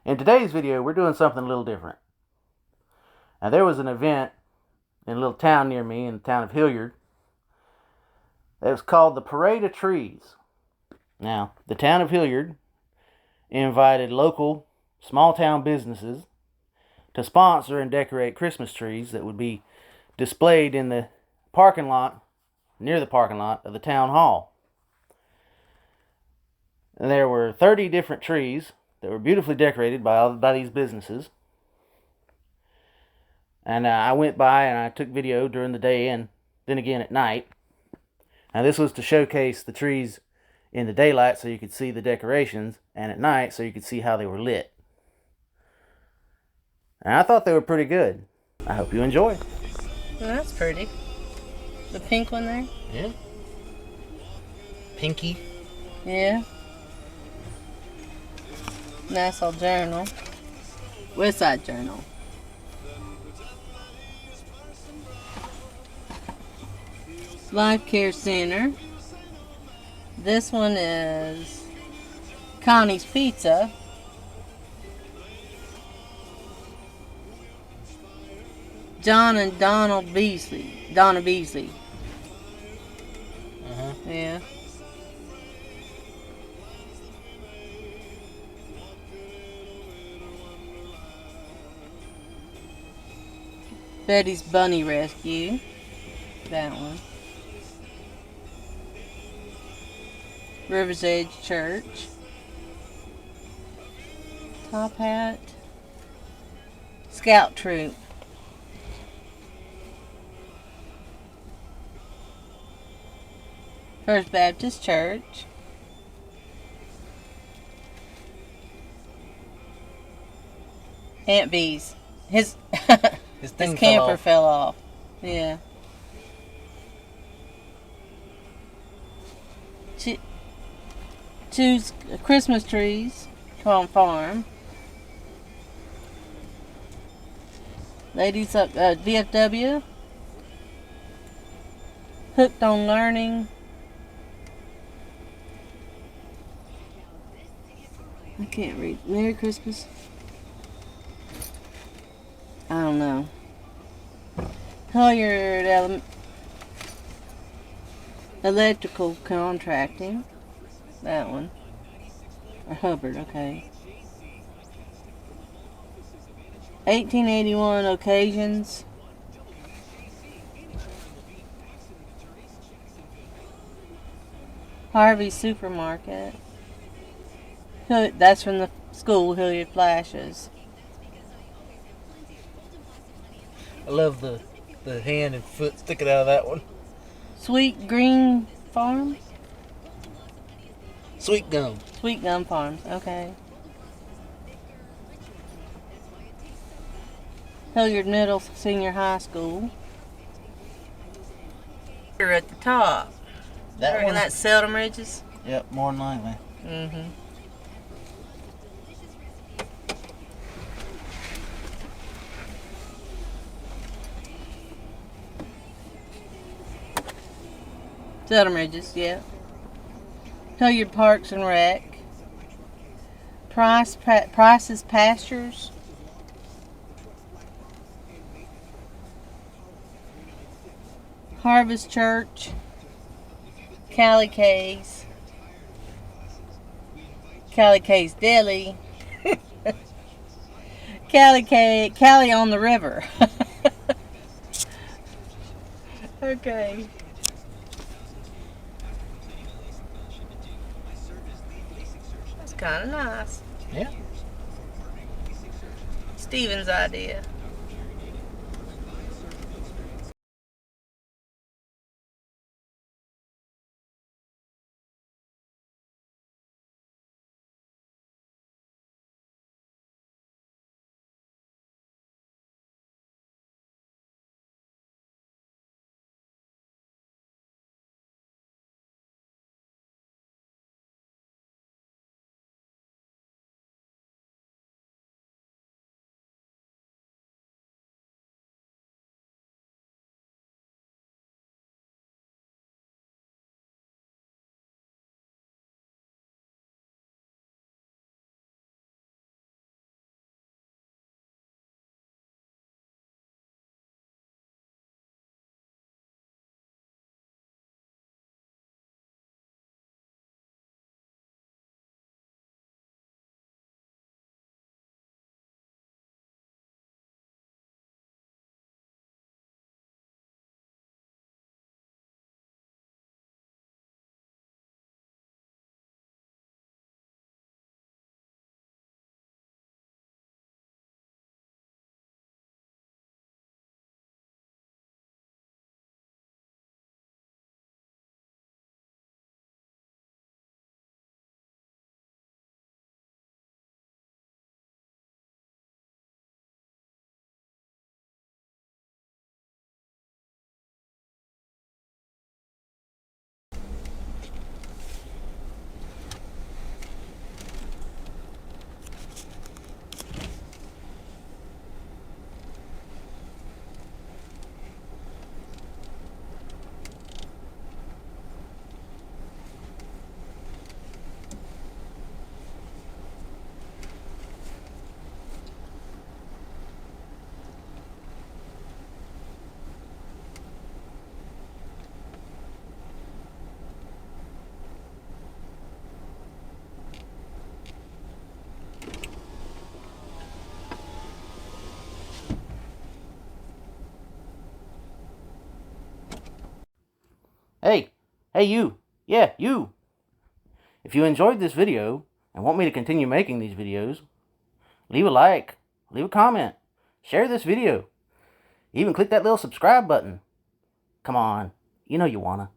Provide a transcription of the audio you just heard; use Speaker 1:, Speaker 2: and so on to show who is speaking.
Speaker 1: In today's video, we're doing something a little different. Now, there was an event in a little town near me, in the town of Hilliard, that was called the Parade of Trees. Now, the town of Hilliard invited local small town businesses to sponsor and decorate Christmas trees that would be displayed in the parking lot, near the parking lot of the town hall. And there were 30 different trees that were beautifully decorated by these businesses. And I went by and I took video during the day and then again at night. Now, this was to showcase the trees in the daylight so you could see the decorations, and at night so you could see how they were lit. And I thought they were pretty good. I hope you enjoy.
Speaker 2: Well, that's pretty. The pink one there?
Speaker 1: Yeah. Pinky.
Speaker 2: Yeah. Nassau Journal. West Side Journal. Life Care Center. This one is Connie's Pizza. John and Donna Beasley. Yeah. Betty's Bunny Rescue. That one. River's Edge Church. Top Hat. Scout Troop. First Baptist Church. Aunt B's. His camper fell off. Yeah. Choose Christmas trees. Farm. Ladies up VFW. Hooked on Learning. I can't read. Merry Christmas. I don't know. Hilliard Electrical Contracting. That one. Or Hubbard, okay. 1881 Occasions. Harvey Supermarket. That's from the school, Hilliard Flashes.
Speaker 1: I love the hand and foot sticking out of that one.
Speaker 2: Sweet Green Farms?
Speaker 1: Sweet Gum.
Speaker 2: Sweet Gum Farms, okay. Hilliard Middle Senior High School. Here at the top.
Speaker 1: That one?
Speaker 2: That's Seldom Ridges?
Speaker 1: Yep, more than likely.
Speaker 2: Mm-hmm. Seldom Ridges, yeah. Hilliard Parks and Rec. Price's Pastures. Harvest Church. Callie K's Deli. Callie on the River. Okay. That's kind of nice.
Speaker 1: Yeah.
Speaker 2: Steven's idea.
Speaker 1: Hey, you. Yeah, you. If you enjoyed this video and want me to continue making these videos, leave a like, leave a comment, share this video, even click that little subscribe button. Come on, you know you wanna.